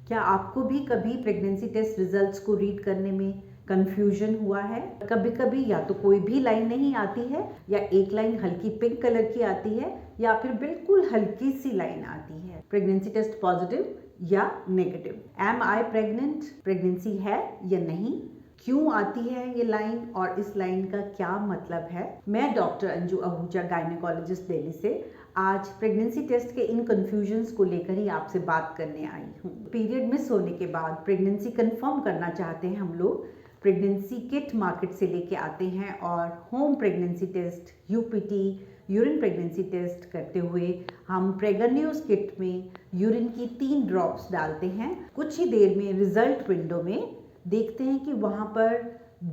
क्या आपको भी कभी प्रेगनेंसी टेस्ट रिजल्ट्स को रीड करने में कंफ्यूजन हुआ है? कभी कभी या तो कोई भी लाइन नहीं आती है, या एक लाइन हल्की पिंक कलर की आती है, या फिर बिल्कुल हल्की सी लाइन आती है। प्रेगनेंसी टेस्ट पॉजिटिव या नेगेटिव। एम आई प्रेग्नेंट, प्रेगनेंसी है या नहीं, क्यों आती है ये लाइन और इस लाइन का क्या मतलब है। मैं डॉक्टर अंजू आहूजा, गायनेकोलॉजिस्ट, दिल्ली से आज प्रेगनेंसी टेस्ट के इन कंफ्यूजन्स को लेकर ही आपसे बात करने आई हूँ। पीरियड मिस होने के बाद प्रेगनेंसी कंफर्म करना चाहते हैं हम लोग, प्रेगनेंसी किट मार्केट से लेके आते हैं और home pregnancy test, UPT, urine pregnancy test करते हुए हम प्रेगन्यूज किट में यूरिन की 3 ड्रॉप्स डालते हैं। कुछ ही देर में रिजल्ट विंडो में देखते हैं कि वहाँ पर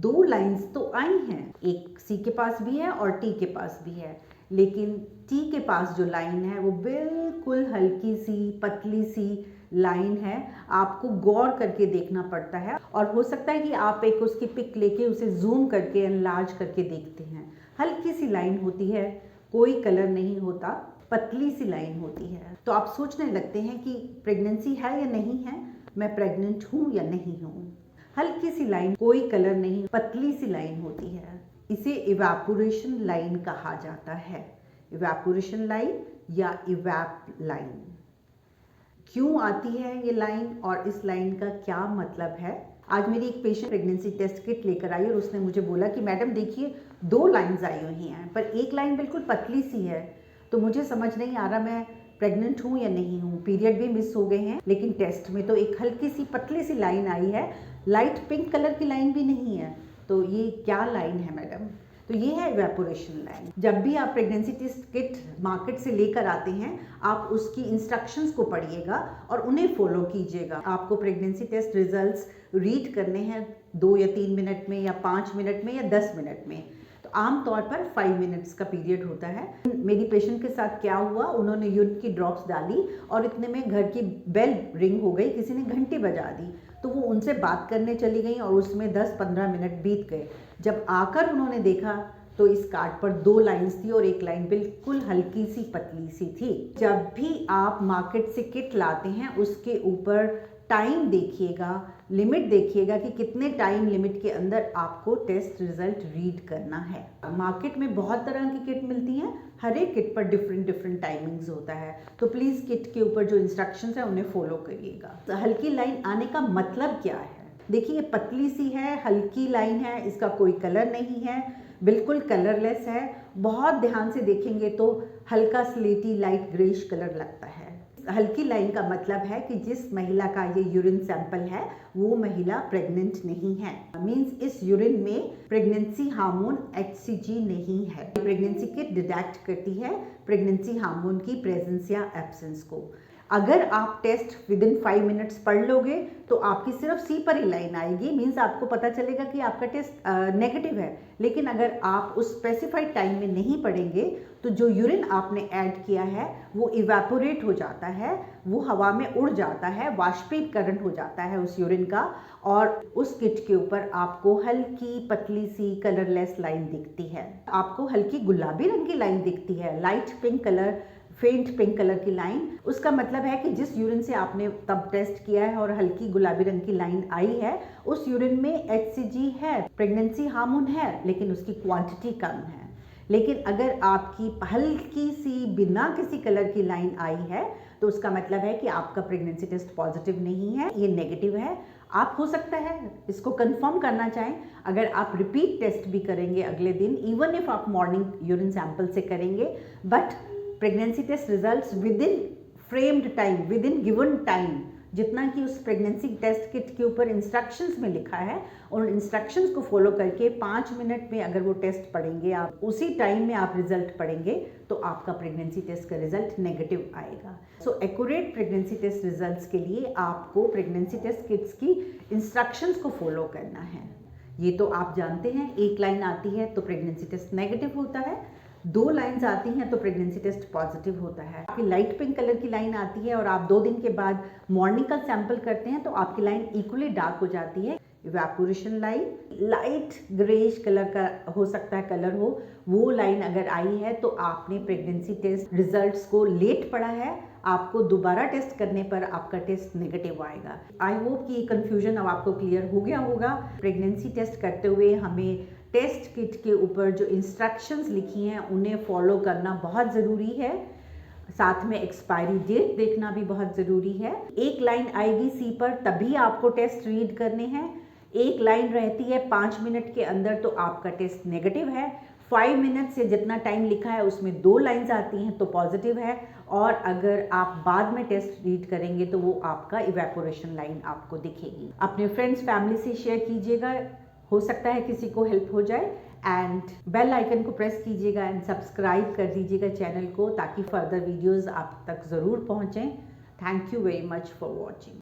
2 लाइंस तो आई हैं, एक सी के पास भी है और टी के पास भी है, लेकिन टी के पास जो लाइन है वो बिल्कुल हल्की सी पतली सी लाइन है। आपको गौर करके देखना पड़ता है और हो सकता है कि आप एक उसकी पिक लेके उसे जूम करके एनलार्ज करके देखते हैं। हल्की सी लाइन होती है, कोई कलर नहीं होता, पतली सी लाइन होती है। तो आप सोचने लगते हैं कि प्रेगनेंसी है या नहीं है, मैं प्रेग्नेंट हूँ या नहीं हूँ। हल्की सी लाइन, कोई कलर नहीं, पतली सी लाइन होती है, इसे इवेपोरेशन लाइन कहा जाता है। इवेपोरेशन लाइन या इवैप लाइन। क्यों आती है ये लाइन और इस लाइन का क्या मतलब है? आज मेरी एक पेशेंट प्रेगनेंसी टेस्ट किट लेकर आई और उसने मुझे बोला कि मैडम देखिए 2 लाइंस आई हुई हैं, पर एक लाइन बिल्कुल पतली सी है, तो मुझे समझ नहीं आ रहा मैं प्रेग्नेंट हूँ या नहीं हूँ। पीरियड भी मिस हो गए हैं, लेकिन टेस्ट में तो एक हल्की सी पतली सी लाइन आई है, लाइट पिंक कलर की लाइन भी नहीं है। तो ये क्या लाइन है मैडम? तो ये है इवेपोरेशन लाइन। जब भी आप प्रेगनेंसी टेस्ट किट मार्केट से लेकर आते हैं, आप उसकी इंस्ट्रक्शंस को पढ़िएगा और उन्हें फॉलो कीजिएगा। आपको प्रेगनेंसी टेस्ट रिजल्ट्स रीड करने हैं 2 या 3 मिनट में, या 5 मिनट में, या 10 मिनट में। तो आमतौर पर 5 मिनट्स का पीरियड होता है। मेरी पेशेंट के साथ क्या हुआ, उन्होंने यूरिन की ड्रॉप्स डाली और इतने में घर की बेल रिंग हो गई, किसी ने घंटी बजा दी, तो वो उनसे बात करने चली गई और उसमें 10-15 मिनट बीत गए। जब आकर उन्होंने देखा तो इस कार्ड पर 2 लाइंस थी और एक लाइन बिल्कुल हल्की सी पतली सी थी। जब भी आप मार्केट से किट लाते हैं उसके ऊपर टाइम देखिएगा, लिमिट देखिएगा कि कितने टाइम लिमिट के अंदर आपको टेस्ट रिजल्ट रीड करना है। मार्केट में बहुत तरह की किट मिलती हैं, हर एक किट पर डिफरेंट टाइमिंग्स होता है, तो प्लीज़ किट के ऊपर जो इंस्ट्रक्शंस हैं उन्हें फॉलो करिएगा। तो हल्की लाइन आने का मतलब क्या है? देखिए ये पतली सी है, हल्की लाइन है, इसका कोई कलर नहीं है, बिल्कुल कलरलेस है। बहुत ध्यान से देखेंगे तो हल्का स्लेटी लाइट ग्रेश कलर लगता है। हल्की लाइन का मतलब है कि जिस महिला का ये यूरिन सैंपल है वो महिला प्रेग्नेंट नहीं है। मींस इस यूरिन में प्रेगनेंसी हार्मोन HCG नहीं है। प्रेगनेंसी किट डिटेक्ट करती है प्रेगनेंसी हार्मोन की प्रेजेंस या एब्सेंस को। अगर आप टेस्ट विदिन 5 मिनट्स पढ़ लोगे तो आपकी सिर्फ सी पर ही लाइन आएगी, मीन्स आपको पता चलेगा कि आपका टेस्ट नेगेटिव है। लेकिन अगर आप उस स्पेसिफाइड टाइम में नहीं पढ़ेंगे तो जो यूरिन आपने ऐड किया है वो इवेपोरेट हो जाता है, वो हवा में उड़ जाता है, वाष्पीकरण हो जाता है उस यूरिन का, और उस किट के ऊपर आपको हल्की पतली सी कलरलेस लाइन दिखती है। आपको हल्की गुलाबी रंग की लाइन दिखती है, लाइट पिंक कलर, फेंट पिंक कलर की लाइन। उसका मतलब है कि जिस यूरिन से आपने तब टेस्ट किया है और हल्की गुलाबी रंग की लाइन आई है, उस यूरिन में HCG है, प्रेगनेंसी हार्मोन है, लेकिन उसकी क्वांटिटी कम है। लेकिन अगर आपकी हल्की सी बिना किसी कलर की लाइन आई है तो उसका मतलब है कि आपका प्रेगनेंसी टेस्ट पॉजिटिव नहीं है, ये नेगेटिव है। आप हो सकता है इसको कंफर्म करना चाहें, अगर आप रिपीट टेस्ट भी करेंगे अगले दिन, इवन इफ आप मॉर्निंग यूरिन सैंपल से करेंगे, but pregnancy test results within framed time, within given time, जितना कि उस प्रेगनेंसी टेस्ट किट के ऊपर इंस्ट्रक्शंस में लिखा है, उन इंस्ट्रक्शंस को फॉलो करके 5 मिनट में अगर वो टेस्ट पढ़ेंगे, आप उसी टाइम में आप रिजल्ट पढ़ेंगे, तो आपका प्रेगनेंसी टेस्ट का रिजल्ट नेगेटिव आएगा। So accurate pregnancy test results के लिए आपको प्रेगनेंसी टेस्ट किट्स की इंस्ट्रक्शंस को फॉलो करना है। ये तो आप जानते हैं, एक लाइन आती है तो प्रेगनेंसी टेस्ट नेगेटिव होता है, 2 लाइंस आती हैं तो प्रेगनेंसी टेस्ट पॉजिटिव होता है। आपकी लाइट पिंक कलर की लाइन आती है और आप 2 दिन के बाद मॉर्निंग का सैंपल करते हैं तो आपकी लाइन इक्वली डार्क हो जाती है। Evaporation line light greyish colour का हो सकता है, कलर हो, वो लाइन अगर आई है तो आपने प्रेगनेंसी टेस्ट रिजल्ट्स को लेट पढ़ा है, आपको दोबारा टेस्ट करने पर आपका टेस्ट नेगेटिव आएगा। आई होप कि ये कन्फ्यूजन अब आपको क्लियर हो गया होगा। प्रेगनेंसी टेस्ट करते हुए हमें टेस्ट किट के ऊपर जो इंस्ट्रक्शंस लिखी हैं उन्हें फॉलो करना बहुत ज़रूरी है। साथ में एक्सपायरी डेट देखना भी बहुत ज़रूरी है। एक लाइन आएगी सी पर तभी आपको टेस्ट रीड करने हैं। एक लाइन रहती है 5 मिनट के अंदर तो आपका टेस्ट नेगेटिव है। 5 मिनट से जितना टाइम लिखा है उसमें 2 लाइंस आती हैं तो पॉजिटिव है। और अगर आप बाद में टेस्ट रीड करेंगे तो वो आपका इवेपोरेशन लाइन आपको दिखेगी। अपने फ्रेंड्स फैमिली से शेयर कीजिएगा, हो सकता है किसी को हेल्प हो जाए। एंड बेल आइकन को प्रेस कीजिएगा एंड सब्सक्राइब कर दीजिएगा चैनल को, ताकि फर्दर वीडियोस आप तक ज़रूर पहुँचें। Thank you very much for watching.